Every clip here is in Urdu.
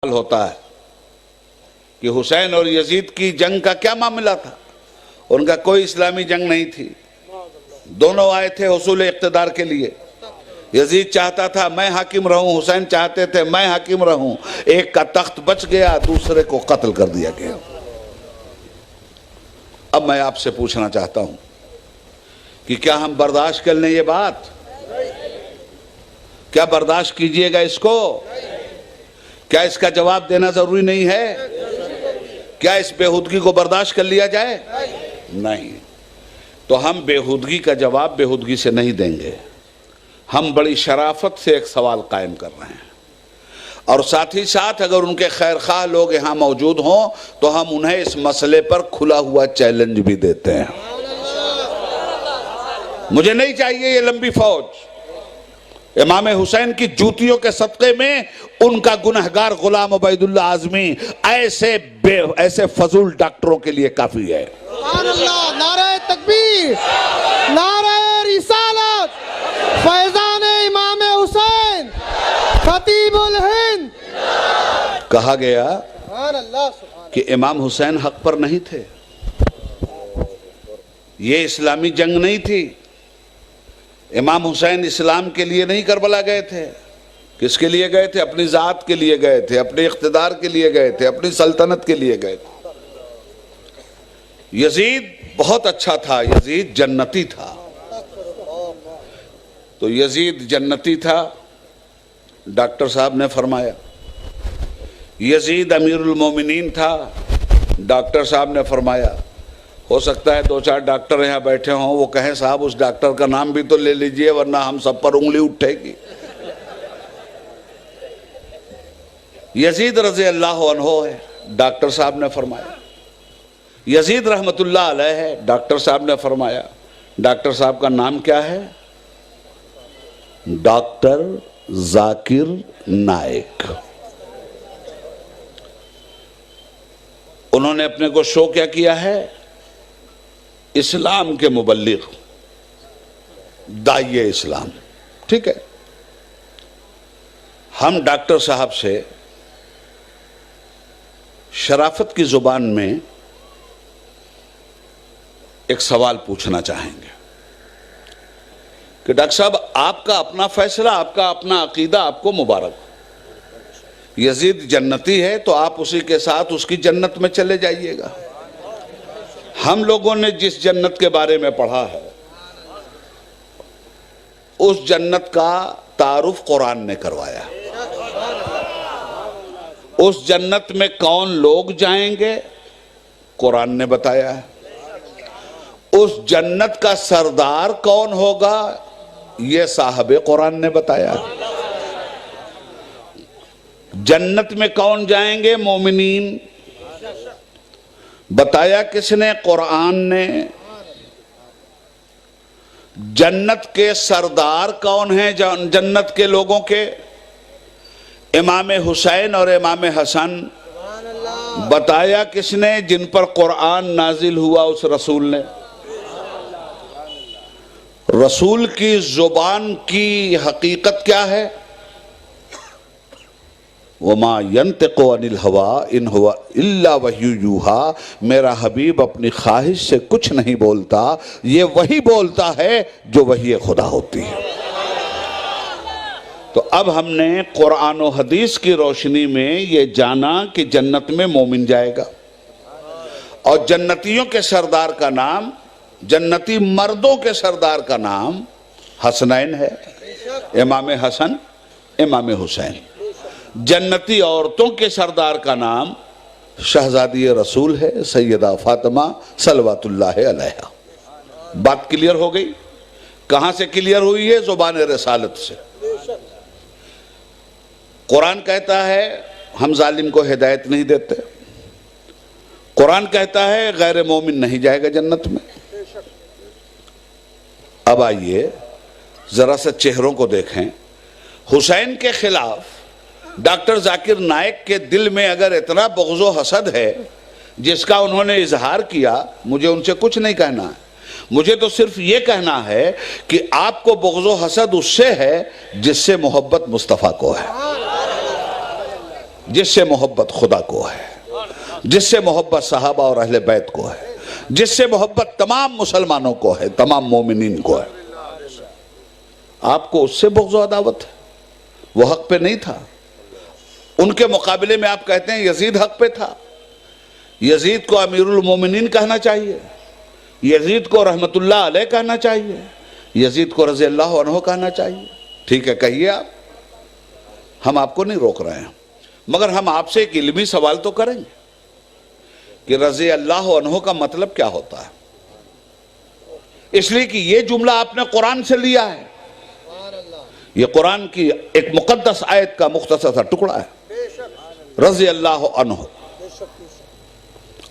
ہوتا ہے کہ حسین اور یزید کی جنگ کا کیا معاملہ تھا؟ ان کا کوئی اسلامی جنگ نہیں تھی، دونوں آئے تھے حصول اقتدار کے لیے۔ یزید چاہتا تھا میں حاکم رہوں، حسین چاہتے تھے میں حاکم رہوں، ایک کا تخت بچ گیا، دوسرے کو قتل کر دیا گیا۔ اب میں آپ سے پوچھنا چاہتا ہوں کہ کیا ہم برداشت کر لیں یہ بات؟ کیا برداشت کیجئے گا اس کو؟ کیا اس کا جواب دینا ضروری نہیں ہے؟ کیا اس بےہودگی کو برداشت کر لیا جائے؟ نہیں۔ تو ہم بےہودگی کا جواب بےہودگی سے نہیں دیں گے، ہم بڑی شرافت سے ایک سوال قائم کر رہے ہیں، اور ساتھ ہی ساتھ اگر ان کے خیر خواہ لوگ یہاں موجود ہوں تو ہم انہیں اس مسئلے پر کھلا ہوا چیلنج بھی دیتے ہیں۔ مجھے نہیں چاہیے یہ لمبی فوج۔ امام حسین کی جوتیوں کے صدقے میں ان کا گنہگار غلام عبید اللہ اعظمی ایسے فضول ڈاکٹروں کے لیے کافی ہے۔ سبحان اللہ، نعرہ تکبیر، نعرہ رسالت، فیضان امام حسین، خطیب الہند۔ کہا گیا سبحان اللہ، کہ امام حسین حق پر نہیں تھے، یہ اسلامی جنگ نہیں تھی، امام حسین اسلام کے لیے نہیں کربلا گئے تھے۔ کس کے لیے گئے تھے؟ اپنی ذات کے لیے گئے تھے، اپنے اقتدار کے لیے گئے تھے، اپنی سلطنت کے لیے گئے تھے۔ یزید بہت اچھا تھا، یزید جنتی تھا۔ تو یزید جنتی تھا، ڈاکٹر صاحب نے فرمایا۔ یزید امیر المومنین تھا، ڈاکٹر صاحب نے فرمایا۔ ہو سکتا ہے دو چار ڈاکٹر یہاں بیٹھے ہوں، وہ کہیں صاحب اس ڈاکٹر کا نام بھی تو لے لیجئے ورنہ ہم سب پر انگلی اٹھے گی۔ یزید رضی اللہ عنہ ہے، ڈاکٹر صاحب نے فرمایا۔ یزید رحمت اللہ علیہ ہے، ڈاکٹر صاحب نے فرمایا۔ ڈاکٹر صاحب کا نام کیا ہے؟ ڈاکٹر ذاکر نائک۔ انہوں نے اپنے کو شو کیا کیا ہے؟ اسلام کے مبلغ، داعی اسلام۔ ٹھیک ہے، ہم ڈاکٹر صاحب سے شرافت کی زبان میں ایک سوال پوچھنا چاہیں گے کہ ڈاکٹر صاحب آپ کا اپنا فیصلہ، آپ کا اپنا عقیدہ، آپ کو مبارک۔ یزید جنتی ہے تو آپ اسی کے ساتھ اس کی جنت میں چلے جائیے گا۔ ہم لوگوں نے جس جنت کے بارے میں پڑھا ہے اس جنت کا تعارف قرآن نے کروایا۔ اس جنت میں کون لوگ جائیں گے قرآن نے بتایا ہے۔ اس جنت کا سردار کون ہوگا یہ صاحب قرآن نے بتایا ہے۔ جنت میں کون جائیں گے؟ مومنین۔ بتایا کس نے؟ قرآن نے۔ جنت کے سردار کون ہیں جنت کے لوگوں کے؟ امام حسین اور امام حسن۔ بتایا کس نے؟ جن پر قرآن نازل ہوا اس رسول نے۔ رسول کی زبان کی حقیقت کیا ہے؟ وَمَا يَنْتِقُ عَنِ الْهَوَىٰ إِنْ هُوَ إِلَّا وَحْيٌ يُوحَىٰ۔ میرا حبیب اپنی خواہش سے کچھ نہیں بولتا، یہ وہی بولتا ہے جو وحی خدا ہوتی ہے۔ تو اب ہم نے قرآن و حدیث کی روشنی میں یہ جانا کہ جنت میں مومن جائے گا، اور جنتیوں کے سردار کا نام، جنتی مردوں کے سردار کا نام حسنین ہے، امام حسن، امام حسین۔ جنتی عورتوں کے سردار کا نام شہزادی رسول ہے، سیدہ فاطمہ صلوات اللہ علیہا۔ بات کلیئر ہو گئی؟ کہاں سے کلیئر ہوئی ہے؟ زبان رسالت سے۔ قرآن کہتا ہے ہم ظالم کو ہدایت نہیں دیتے، قرآن کہتا ہے غیر مومن نہیں جائے گا جنت میں۔ اب آئیے ذرا سا چہروں کو دیکھیں۔ حسین کے خلاف ڈاکٹر ذاکر نائک کے دل میں اگر اتنا بغض و حسد ہے جس کا انہوں نے اظہار کیا، مجھے ان سے کچھ نہیں کہنا ہے، مجھے تو صرف یہ کہنا ہے کہ آپ کو بغض و حسد اس سے ہے جس سے محبت مصطفیٰ کو ہے۔ جس سے محبت خدا کو ہے، جس سے محبت صحابہ اور اہل بیت کو ہے، جس سے محبت تمام مسلمانوں کو ہے، تمام مومنین کو ہے، آپ کو اس سے بغض و عداوت ہے؟ وہ حق پہ نہیں تھا، ان کے مقابلے میں آپ کہتے ہیں یزید حق پہ تھا۔ یزید کو امیر المومنین کہنا چاہیے، یزید کو رحمت اللہ علیہ کہنا چاہیے، یزید کو رضی اللہ عنہ کہنا چاہیے۔ ٹھیک ہے، کہیے آپ، ہم آپ کو نہیں روک رہے ہیں، مگر ہم آپ سے ایک علمی سوال تو کریں گے کہ رضی اللہ عنہ کا مطلب کیا ہوتا ہے؟ اس لیے کہ یہ جملہ آپ نے قرآن سے لیا ہے، یہ قرآن کی ایک مقدس آیت کا مختصر سا ٹکڑا ہے۔ رضی اللہ عنہ،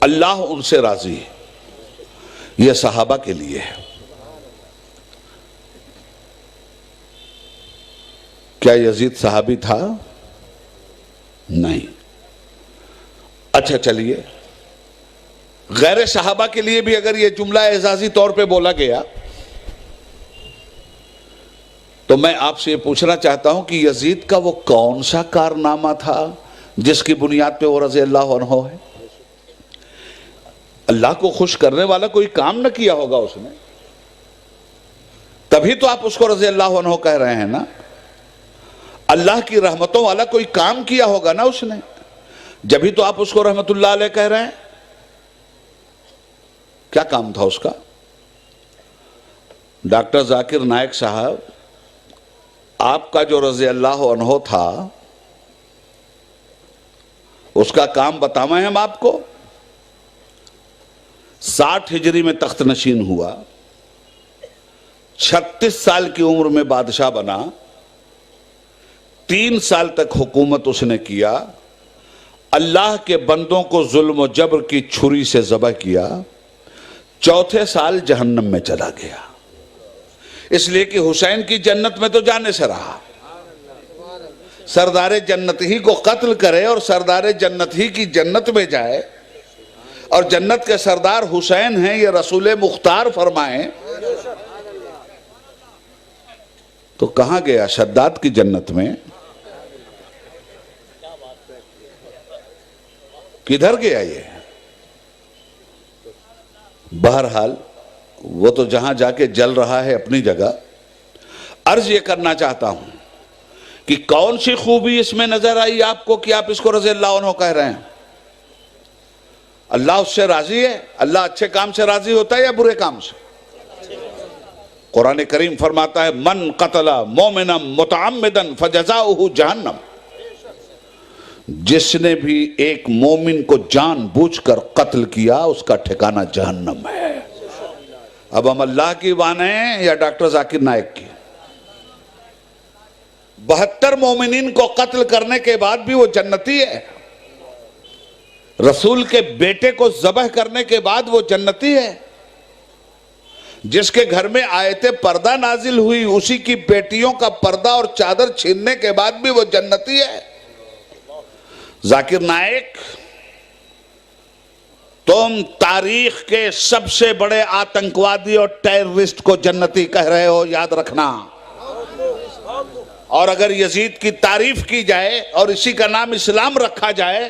اللہ ان سے راضی ہے، یہ صحابہ کے لیے ہے۔ کیا یزید صحابی تھا؟ نہیں۔ اچھا چلیے، غیر صحابہ کے لیے بھی اگر یہ جملہ اعزازی طور پہ بولا گیا تو میں آپ سے یہ پوچھنا چاہتا ہوں کہ یزید کا وہ کون سا کارنامہ تھا جس کی بنیاد پہ وہ رضی اللہ عنہ ہے؟ اللہ کو خوش کرنے والا کوئی کام نہ کیا ہوگا اس نے، تبھی تو آپ اس کو رضی اللہ عنہ کہہ رہے ہیں نا۔ اللہ کی رحمتوں والا کوئی کام کیا ہوگا نا اس نے، جبھی تو آپ اس کو رحمت اللہ علیہ کہہ رہے ہیں۔ کیا کام تھا اس کا؟ ڈاکٹر ذاکر نائک صاحب، آپ کا جو رضی اللہ عنہ تھا اس کا کام بتاویں ہم آپ کو۔ 60 ہجری میں تخت نشین ہوا، 36 سال کی عمر میں بادشاہ بنا، 3 سال تک حکومت اس نے کیا، اللہ کے بندوں کو ظلم و جبر کی چھری سے ذبح کیا، 4تھے سال جہنم میں چلا گیا، اس لیے کہ حسین کی جنت میں تو جانے سے رہا۔ سردار جنت ہی کو قتل کرے اور سردار جنت ہی کی جنت میں جائے، اور جنت کے سردار حسین ہیں، یہ رسول مختار فرمائیں، تو کہاں گیا؟ شداد کی جنت میں؟ کدھر گیا یہ؟ بہرحال وہ تو جہاں جا کے جل رہا ہے اپنی جگہ۔ عرض یہ کرنا چاہتا ہوں کہ کون سی خوبی اس میں نظر آئی آپ کو کہ آپ اس کو رضی اللہ عنہ کہہ رہے ہیں؟ اللہ اس سے راضی ہے؟ اللہ اچھے کام سے راضی ہوتا ہے یا برے کام سے؟ قرآن کریم فرماتا ہے من قتل مومنا متعمدا فجزاؤہ جہنم، جس نے بھی ایک مومن کو جان بوجھ کر قتل کیا اس کا ٹھکانہ جہنم ہے۔ اب ہم اللہ کی مانیں یا ڈاکٹر ذاکر نائک کی؟ 72 مومنین کو قتل کرنے کے بعد بھی وہ جنتی ہے، رسول کے بیٹے کو ذبح کرنے کے بعد وہ جنتی ہے، جس کے گھر میں آیت پردہ نازل ہوئی اسی کی بیٹیوں کا پردہ اور چادر چھیننے کے بعد بھی وہ جنتی ہے۔ ذاکر نائک، تم تاریخ کے سب سے بڑے آتنکوادی اور ٹیررسٹ کو جنتی کہہ رہے ہو، یاد رکھنا۔ اور اگر یزید کی تعریف کی جائے اور اسی کا نام اسلام رکھا جائے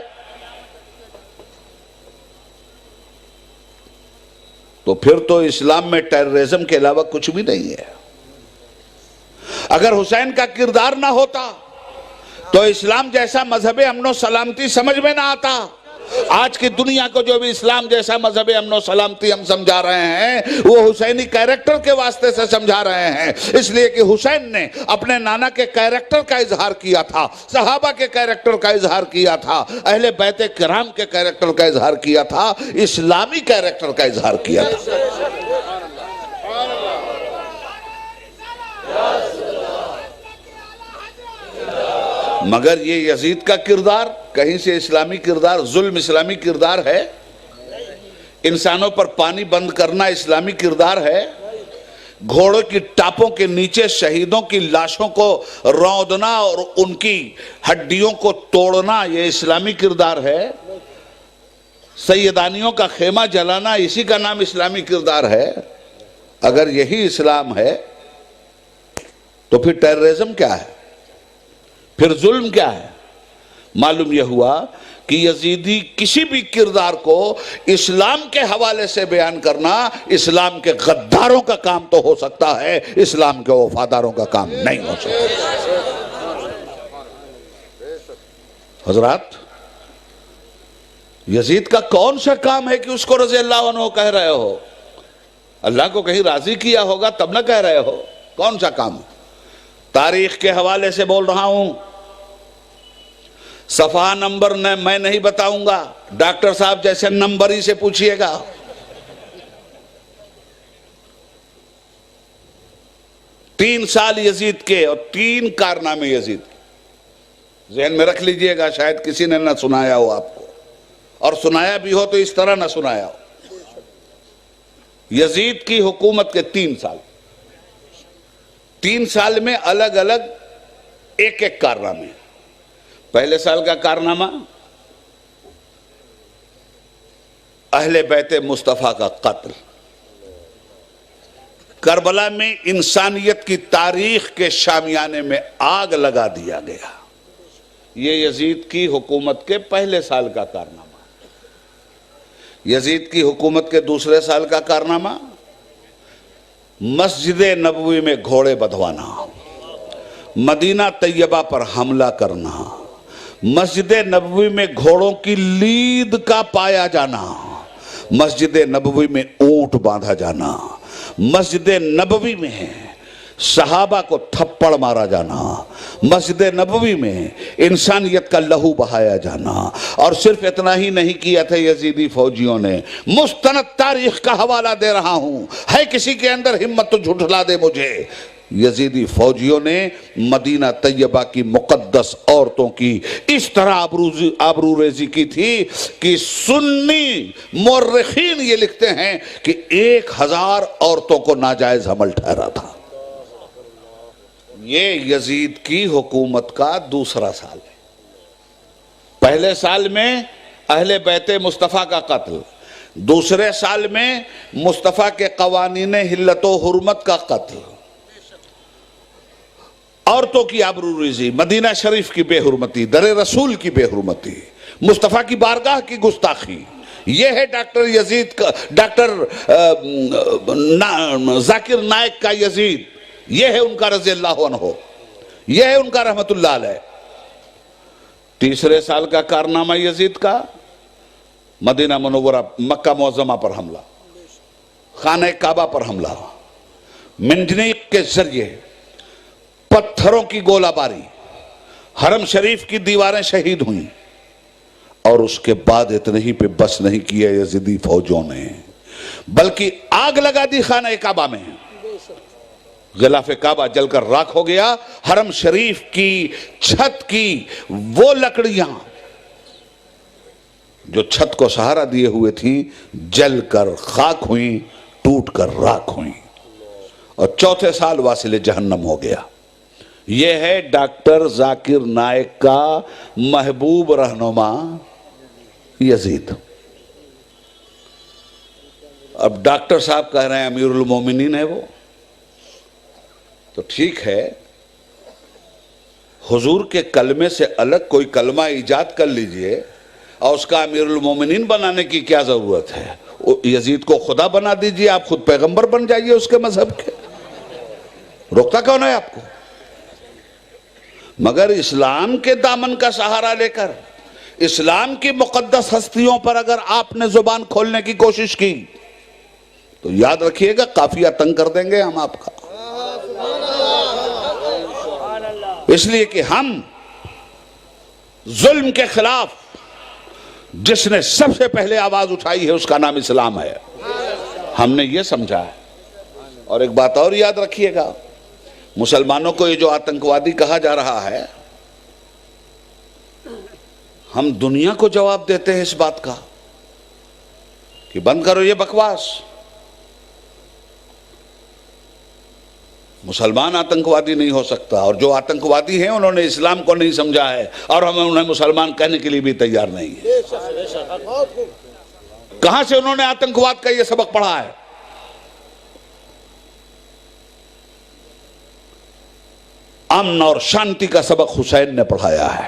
تو پھر تو اسلام میں ٹیررزم کے علاوہ کچھ بھی نہیں ہے۔ اگر حسین کا کردار نہ ہوتا تو اسلام جیسا مذہب امن و سلامتی سمجھ میں نہ آتا۔ آج کی دنیا کو جو بھی اسلام جیسا مذہب امن و سلامتی ہم سمجھا رہے ہیں وہ حسینی کیریکٹر کے واسطے سے سمجھا رہے ہیں، اس لیے کہ حسین نے اپنے نانا کے کیریکٹر کا اظہار کیا تھا، صحابہ کے کیریکٹر کا اظہار کیا تھا، اہل بیت کرام کے کیریکٹر کا اظہار کیا تھا، اسلامی کیریکٹر کا اظہار کیا تھا۔ مگر یہ یزید کا کردار کہیں سے اسلامی کردار، ظلم اسلامی کردار ہے؟ انسانوں پر پانی بند کرنا اسلامی کردار ہے؟ گھوڑوں کی ٹاپوں کے نیچے شہیدوں کی لاشوں کو روندنا اور ان کی ہڈیوں کو توڑنا یہ اسلامی کردار ہے؟ سیدانیوں کا خیمہ جلانا اسی کا نام اسلامی کردار ہے؟ اگر یہی اسلام ہے تو پھر ٹیررزم کیا ہے؟ پھر ظلم کیا ہے؟ معلوم یہ ہوا کہ یزیدی کسی بھی کردار کو اسلام کے حوالے سے بیان کرنا اسلام کے غداروں کا کام تو ہو سکتا ہے، اسلام کے وفاداروں کا کام نہیں ہو سکتا۔ حضرات، یزید کا کون سا کام ہے کہ اس کو رضی اللہ عنہ کہہ رہے ہو؟ اللہ کو کہیں راضی کیا ہوگا تب نہ کہہ رہے ہو، کون سا کام؟ تاریخ کے حوالے سے بول رہا ہوں، صفحہ نمبر میں نہیں بتاؤں گا، ڈاکٹر صاحب جیسے نمبر ہی سے پوچھئے گا۔ 3 سال یزید کے اور 3 کارنامے یزید کے، ذہن میں رکھ لیجئے گا، شاید کسی نے نہ سنایا ہو آپ کو، اور سنایا بھی ہو تو اس طرح نہ سنایا ہو۔ یزید کی حکومت کے 3 سال، 3 سال میں الگ الگ ایک کارنامے۔ پہلے سال کا کارنامہ اہل بیت مصطفیٰ کا قتل، کربلا میں انسانیت کی تاریخ کے شامیانے میں آگ لگا دیا گیا۔ یہ یزید کی حکومت کے پہلے سال کا کارنامہ۔ یزید کی حکومت کے دوسرے سال کا کارنامہ مسجد نبوی میں گھوڑے بدھوانا، مدینہ طیبہ پر حملہ کرنا، مسجد نبوی میں گھوڑوں کی لید کا پایا جانا، مسجد نبوی میں اونٹ باندھا جانا، مسجد نبوی میں صحابہ کو تھپڑ مارا جانا، مسجد نبوی میں انسانیت کا لہو بہایا جانا۔ اور صرف اتنا ہی نہیں کیا تھا یزیدی فوجیوں نے، مستند تاریخ کا حوالہ دے رہا ہوں، ہے کسی کے اندر ہمت تو جھٹلا دے مجھے، یزیدی فوجیوں نے مدینہ طیبہ کی مقدس عورتوں کی اس طرح آبروریزی کی تھی کہ سنی مورخین یہ لکھتے ہیں کہ 1000 عورتوں کو ناجائز حمل ٹھہرا تھا۔ یہ یزید کی حکومت کا دوسرا سال ہے۔ پہلے سال میں اہل بیت مصطفیٰ کا قتل، دوسرے سال میں مصطفیٰ کے قوانین حلت و حرمت کا قتل، عورتوں کی آبروریزی، مدینہ شریف کی بے حرمتی، در رسول کی بے حرمتی، مصطفیٰ کی بارگاہ کی گستاخی۔ یہ ہے ڈاکٹر یزید کا، ڈاکٹر ذاکر نائک کا یزید، یہ ہے ان کا رضی اللہ عنہ، یہ ہے ان کا رحمت اللہ علیہ۔ تیسرے سال کا کارنامہ یزید کا مدینہ منورہ مکہ معظمہ پر حملہ، خانہ کعبہ پر حملہ، منجنیق کے ذریعے پتھروں کی گولہ باری، حرم شریف کی دیواریں شہید ہوئیں، اور اس کے بعد اتنے ہی پہ بس نہیں کیا یزیدی فوجوں نے، بلکہ آگ لگا دی خانہ کعبہ میں، غلاف کعبہ جل کر راکھ ہو گیا، حرم شریف کی چھت کی وہ لکڑیاں جو چھت کو سہارا دیے ہوئے تھیں جل کر خاک ہوئیں، ٹوٹ کر راکھ ہوئیں، اور چوتھے سال واصل جہنم ہو گیا۔ یہ ہے ڈاکٹر ذاکر نائک کا محبوب رہنما یزید۔ اب ڈاکٹر صاحب کہہ رہے ہیں امیر المومنین ہے وہ، تو ٹھیک ہے، حضور کے کلمے سے الگ کوئی کلمہ ایجاد کر لیجئے، اور اس کا امیر المومنین بنانے کی کیا ضرورت ہے؟ یزید کو خدا بنا دیجئے، آپ خود پیغمبر بن جائیے اس کے مذہب کے، روکتا کون ہے آپ کو؟ مگر اسلام کے دامن کا سہارا لے کر اسلام کی مقدس ہستیوں پر اگر آپ نے زبان کھولنے کی کوشش کی تو یاد رکھیے گا قافیہ تنگ کر دیں گے ہم آپ کا۔ اس لیے کہ ہم ظلم کے خلاف جس نے سب سے پہلے آواز اٹھائی ہے اس کا نام اسلام ہے، ہم نے یہ سمجھا ہے۔ اور ایک بات اور یاد رکھیے گا، مسلمانوں کو یہ جو آتنکوادی کہا جا رہا ہے، ہم دنیا کو جواب دیتے ہیں اس بات کا کہ بند کرو یہ بکواس، مسلمان آتنکوادی نہیں ہو سکتا، اور جو آتنکوادی ہیں انہوں نے اسلام کو نہیں سمجھا ہے، اور ہم انہیں مسلمان کہنے کے لیے بھی تیار نہیں ہیں۔ کہاں سے انہوں نے آتنکواد کا یہ سبق پڑھا ہے؟ امن اور شانتی کا سبق حسین نے پڑھایا ہے،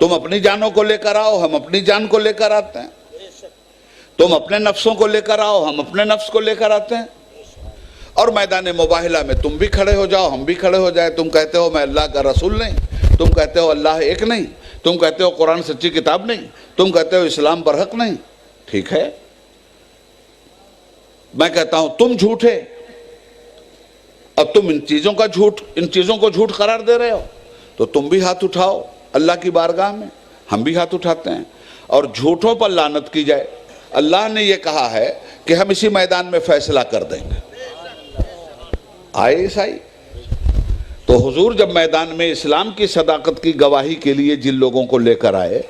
تم اپنی جانوں کو لے کر آؤ، ہم اپنی جان کو لے کر آتے ہیں. تم اپنے نفسوں کو لے کر آؤ، ہم اپنے نفس کو لے کر آتے ہیں. اور میدان مباہلہ میں تم بھی کھڑے ہو جاؤ، ہم بھی کھڑے ہو جائیں. تم کہتے ہو میں اللہ کا رسول نہیں، تم کہتے ہو اللہ ایک نہیں، تم کہتے ہو قرآن سچی کتاب نہیں، تم کہتے ہو اسلام برحق نہیں. ٹھیک ہے، میں کہتا ہوں تم جھوٹے، اب تم ان چیزوں کو جھوٹ قرار دے رہے ہو، تو تم بھی ہاتھ اٹھاؤ اللہ کی بارگاہ میں. ہم بھی ہاتھ اٹھاتے ہیں اور جھوٹوں پر لعنت کی جائے. اللہ نے یہ کہا ہے کہ ہم اسی میدان میں فیصلہ کر دیں گے. آئے عیسائی تو حضور جب میدان میں اسلام کی صداقت کی گواہی کے لیے جن لوگوں کو لے کر آئے،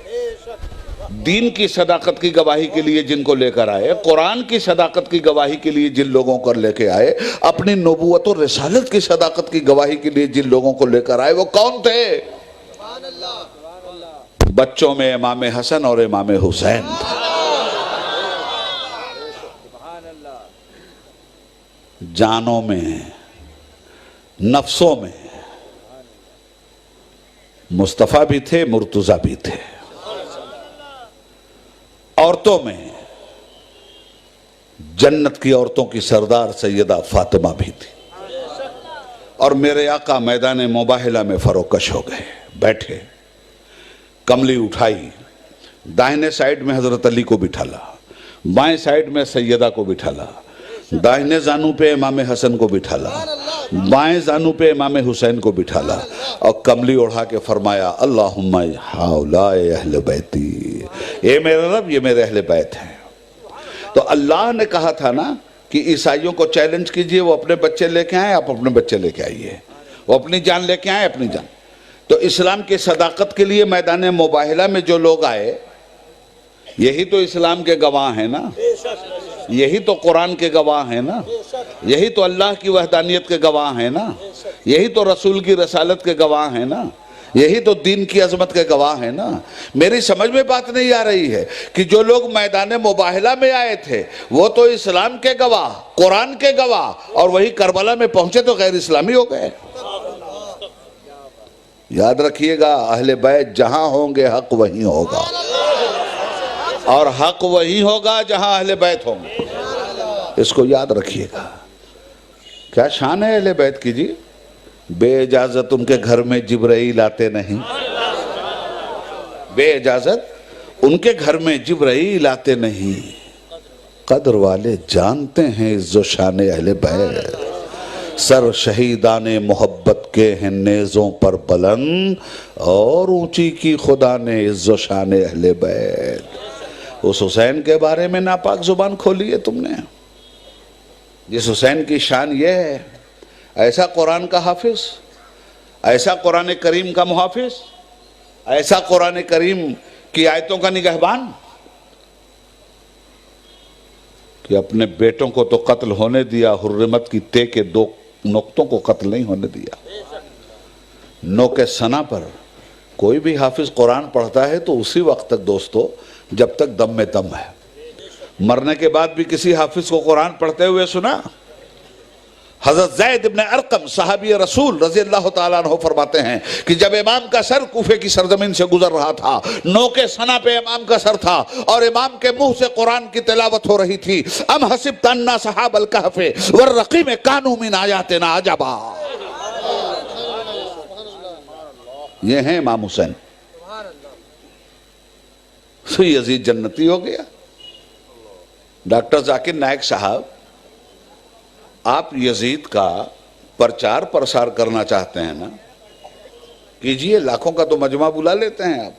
دین کی صداقت کی گواہی کے لیے جن کو لے کر آئے، قرآن کی صداقت کی گواہی کے لیے جن لوگوں کو لے کے آئے، اپنی نبوت اور رسالت کی صداقت کی گواہی کے لیے جن لوگوں کو لے کر آئے، وہ کون تھے؟ بچوں میں امام حسن اور امام حسین تھے. جانوں میں، نفسوں میں مصطفیٰ بھی تھے، مرتضیٰ بھی تھے. عورتوں میں جنت کی عورتوں کی سردار سیدہ فاطمہ بھی تھی. اور میرے آقا میدان مباہلہ میں فروکش ہو گئے، بیٹھے، کملی اٹھائی، دائنے سائیڈ میں حضرت علی کو بٹھالا، بائیں سائیڈ میں سیدہ کو بٹھالا، دائنے زانو پہ امام حسن کو بٹھالا، بائیں زانو پہ امام حسین کو بٹھالا، اور کملی اڑھا کے فرمایا اللہم ہؤلاء اہل بیتی، اے میرے رب یہ میرے اہل بیت ہیں. تو اللہ نے کہا تھا نا کہ عیسائیوں کو چیلنج کیجئے، وہ اپنے بچے لے کے آئیں، آپ اپنے بچے لے کے آئیے، وہ اپنی جان لے کے آئیں، اپنی جان. تو اسلام کی صداقت کے لیے میدان مباہلہ میں جو لوگ آئے، یہی تو اسلام کے گواہ ہیں نا، یہی تو قرآن کے گواہ ہیں نا، یہی تو اللہ کی وحدانیت کے گواہ ہیں نا، یہی تو رسول کی رسالت کے گواہ ہیں نا، یہی تو دین کی عظمت کے گواہ ہیں نا. میری سمجھ میں بات نہیں آ رہی ہے کہ جو لوگ میدان مباہلہ میں آئے تھے وہ تو اسلام کے گواہ، قرآن کے گواہ، اور وہی کربلا میں پہنچے تو غیر اسلامی ہو گئے. یاد رکھیے گا، اہل بیت جہاں ہوں گے حق وہیں ہوگا، اور حق وہی ہوگا جہاں اہل بیت ہوں گے. اس کو یاد رکھیے گا. کیا شان ہے اہل بیت کی جی؟ بے اجازت ان کے گھر میں جبرائیل آتے نہیں، بے اجازت ان کے گھر میں جبرائیل آتے نہیں. قدر والے جانتے ہیں عز و شان اہل بیت، سر شہیدان محبت کے ہیں نیزوں پر بلند، اور اونچی کی خدا نے عز و شان اہل بیت. اس حسین کے بارے میں ناپاک زبان کھولی ہے تم نے، جس حسین کی شان یہ ہے، ایسا قرآن کا حافظ، ایسا قرآن کریم کا محافظ، ایسا قرآن کریم کی آیتوں کا نگہبان، کہ اپنے بیٹوں کو تو قتل ہونے دیا، حرمت کی تے کے 2 نقطوں کو قتل نہیں ہونے دیا. نوک ثنا پر کوئی بھی حافظ قرآن پڑھتا ہے تو اسی وقت تک دوستو جب تک دم میں دم ہے. مرنے کے بعد بھی کسی حافظ کو قرآن پڑھتے ہوئے سنا؟ حضرت زید ابن ارقم صحابی رسول رضی اللہ تعالیٰ عنہ فرماتے ہیں کہ جب امام کا سر کوفے کی سرزمین سے گزر رہا تھا، نوک ثنا پہ امام کا سر تھا، اور امام کے منہ سے قرآن کی تلاوت ہو رہی تھی. ام حسبت ان اصحاب الکہف والرقیم کانوا من آیاتنا عجبا. یہ ہیں امام حسین. تو یزید جنتی ہو گیا. ڈاکٹر ذاکر نائک صاحب، آپ یزید کا پرچار پرسار کرنا چاہتے ہیں نا، کیجئے. لاکھوں کا تو مجمع بلا لیتے ہیں آپ،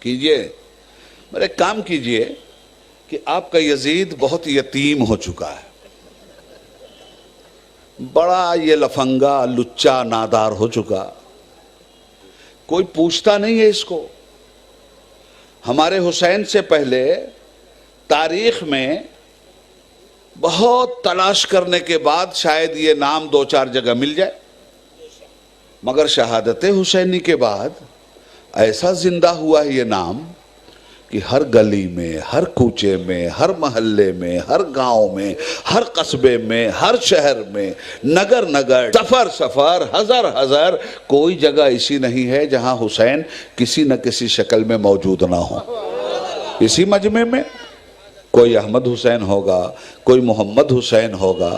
کیجئے. میرے کام کیجئے کہ آپ کا یزید بہت یتیم ہو چکا ہے، بڑا یہ لفنگا لچا نادار ہو چکا، کوئی پوچھتا نہیں ہے اس کو. ہمارے حسین سے پہلے تاریخ میں بہت تلاش کرنے کے بعد شاید یہ نام 2-4 جگہ مل جائے، مگر شہادت حسینی کے بعد ایسا زندہ ہوا ہے یہ نام کہ ہر گلی میں، ہر کوچے میں، ہر محلے میں، ہر گاؤں میں، ہر قصبے میں، ہر شہر میں، نگر نگر، سفر سفر، ہزار ہزار، کوئی جگہ ایسی نہیں ہے جہاں حسین کسی نہ کسی شکل میں موجود نہ ہو۔ اسی مجمع میں کوئی احمد حسین ہوگا، کوئی محمد حسین ہوگا،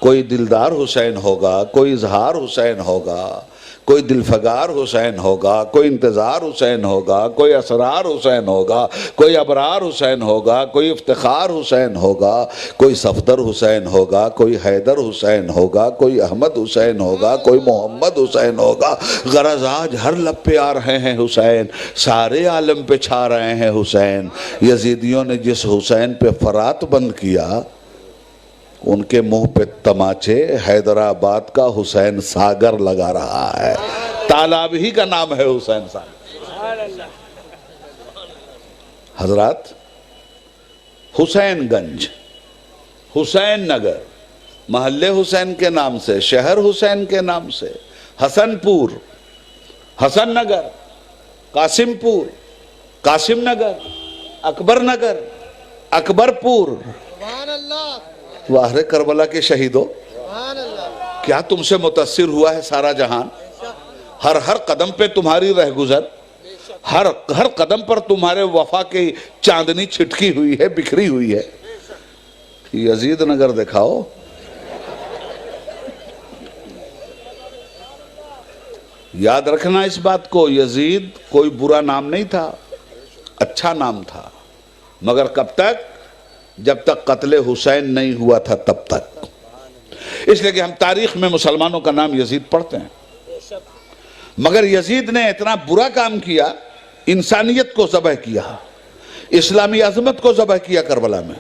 کوئی دلدار حسین ہوگا، کوئی اظہار حسین ہوگا، کوئی دلفگار حسین ہوگا، کوئی انتظار حسین ہوگا، کوئی اسرار حسین ہوگا، کوئی ابرار حسین ہوگا، کوئی افتخار حسین ہوگا، کوئی صفدر حسین ہوگا، کوئی حیدر حسین ہوگا، کوئی احمد حسین ہوگا، کوئی محمد حسین ہوگا۔ غرض آج ہر لب پہ آ رہے ہیں حسین، سارے عالم پہ چھا رہے ہیں حسین۔ یزیدیوں نے جس حسین پہ فرات بند کیا، ان کے منہ پہ تماچے حیدرآباد کا حسین ساگر لگا رہا ہے۔ تالاب ہی کا نام ہے حسین ساگر۔ حضرات، حسین گنج، حسین نگر، محلے حسین کے نام سے، شہر حسین کے نام سے، حسن پور، حسن نگر، قاسم پور، قاسم نگر، اکبر نگر، اکبر پور۔ سبحان اللہ، واہر کربلا کے شہیدوں، سبحان اللہ، کیا تم سے متاثر ہوا ہے سارا جہان؟ ہر قدم پہ تمہاری رہگزر، ہر قدم پر تمہارے وفا کی چاندنی چھٹکی ہوئی ہے، بکھری ہوئی ہے۔ یزید نگر دکھاؤ۔ یاد رکھنا اس بات کو، یزید کوئی برا نام نہیں تھا، اچھا نام تھا، مگر کب تک؟ جب تک قتل حسین نہیں ہوا تھا تب تک۔ اس لیے کہ ہم تاریخ میں مسلمانوں کا نام یزید پڑھتے ہیں، مگر یزید نے اتنا برا کام کیا، انسانیت کو ذبح کیا، اسلامی عظمت کو ذبح کیا کربلا میں،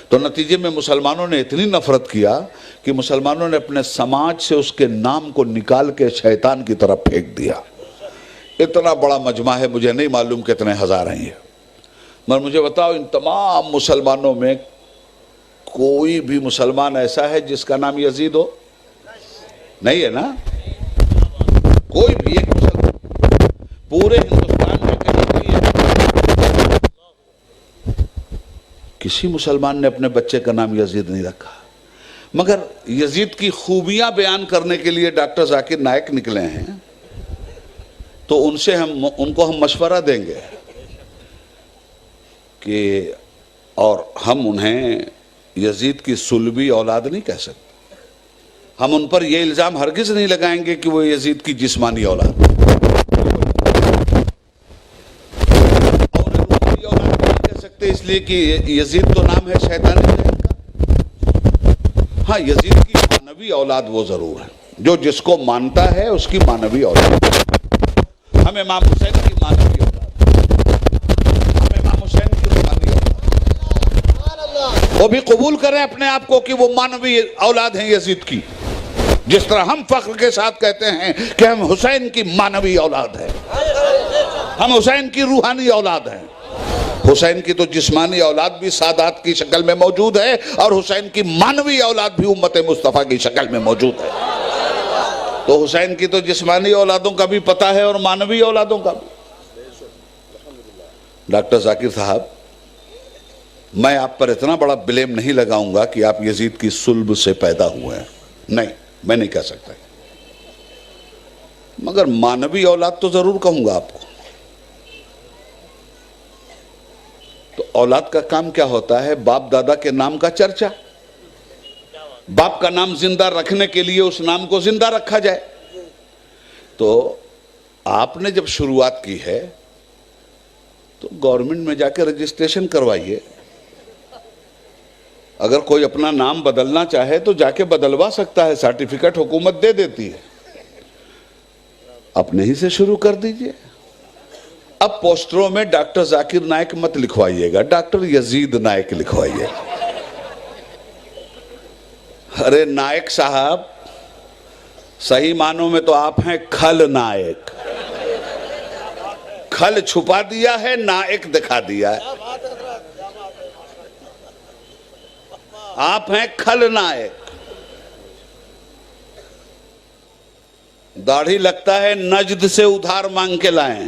تو نتیجے میں مسلمانوں نے اتنی نفرت کیا کہ مسلمانوں نے اپنے سماج سے اس کے نام کو نکال کے شیطان کی طرف پھینک دیا۔ اتنا بڑا مجمع ہے، مجھے نہیں معلوم کتنے ہزار ہیں یہ، مگر مجھے بتاؤ ان تمام مسلمانوں میں کوئی بھی مسلمان ایسا ہے جس کا نام یزید ہو؟ نہیں ہے نا؟ کوئی بھی ایک مسلمان پورے ہندوستان میں کہیں نہیں ہے، کسی مسلمان نے اپنے بچے کا نام یزید نہیں رکھا۔ مگر یزید کی خوبیاں بیان کرنے کے لیے ڈاکٹر ذاکر نائک نکلے ہیں، تو ان کو ہم مشورہ دیں گے کہ، اور ہم انہیں یزید کی صلبی اولاد نہیں کہہ سکتے، ہم ان پر یہ الزام ہرگز نہیں لگائیں گے کہ وہ یزید کی جسمانی اولاد، اور روحانی اولاد نہیں کہہ سکتے، اس لیے کہ یزید تو نام ہے شیطانی جہل کا۔ ہاں، یزید کی معنوی اولاد وہ ضرور ہے، جو جس کو مانتا ہے اس کی معنوی اولاد۔ ہم امام حسین کی معنوی اولاد، وہ بھی قبول کریں اپنے آپ کو کہ وہ مانوی اولاد ہیں یزید کی، جس طرح ہم فخر کے ساتھ کہتے ہیں کہ ہم حسین کی مانوی اولاد ہیں، ہم حسین کی روحانی اولاد ہیں۔ حسین کی تو جسمانی اولاد بھی سادات کی شکل میں موجود ہے، اور حسین کی مانوی اولاد بھی امت مصطفیٰ کی شکل میں موجود ہے۔ تو حسین کی تو جسمانی اولادوں کا بھی پتہ ہے اور مانوی اولادوں کا بھی۔ ڈاکٹر ذاکر صاحب، میں آپ پر اتنا بڑا بلیم نہیں لگاؤں گا کہ آپ یزید کی صلب سے پیدا ہوئے ہیں، نہیں، میں نہیں کہہ سکتا، مگر مانوی اولاد تو ضرور کہوں گا آپ کو۔ تو اولاد کا کام کیا ہوتا ہے؟ باپ دادا کے نام کا چرچا، باپ کا نام زندہ رکھنے کے لیے اس نام کو زندہ رکھا جائے۔ تو آپ نے جب شروعات کی ہے تو گورنمنٹ میں جا کے رجسٹریشن کروائیے، اگر کوئی اپنا نام بدلنا چاہے تو جا کے بدلوا سکتا ہے، سرٹیفکیٹ حکومت دے دیتی ہے، اپنے ہی سے شروع کر دیجئے۔ اب پوسٹروں میں ڈاکٹر ذاکر نائک مت لکھوائیے گا، ڈاکٹر یزید نائک لکھوائیے۔ ارے نائک صاحب، صحیح معنوں میں تو آپ ہیں کھل نائک، کھل چھپا دیا ہے، نائک دکھا دیا ہے، آپ ہیں کھل نائک۔ داڑھی لگتا ہے نجد سے ادھار مانگ کے لائیں،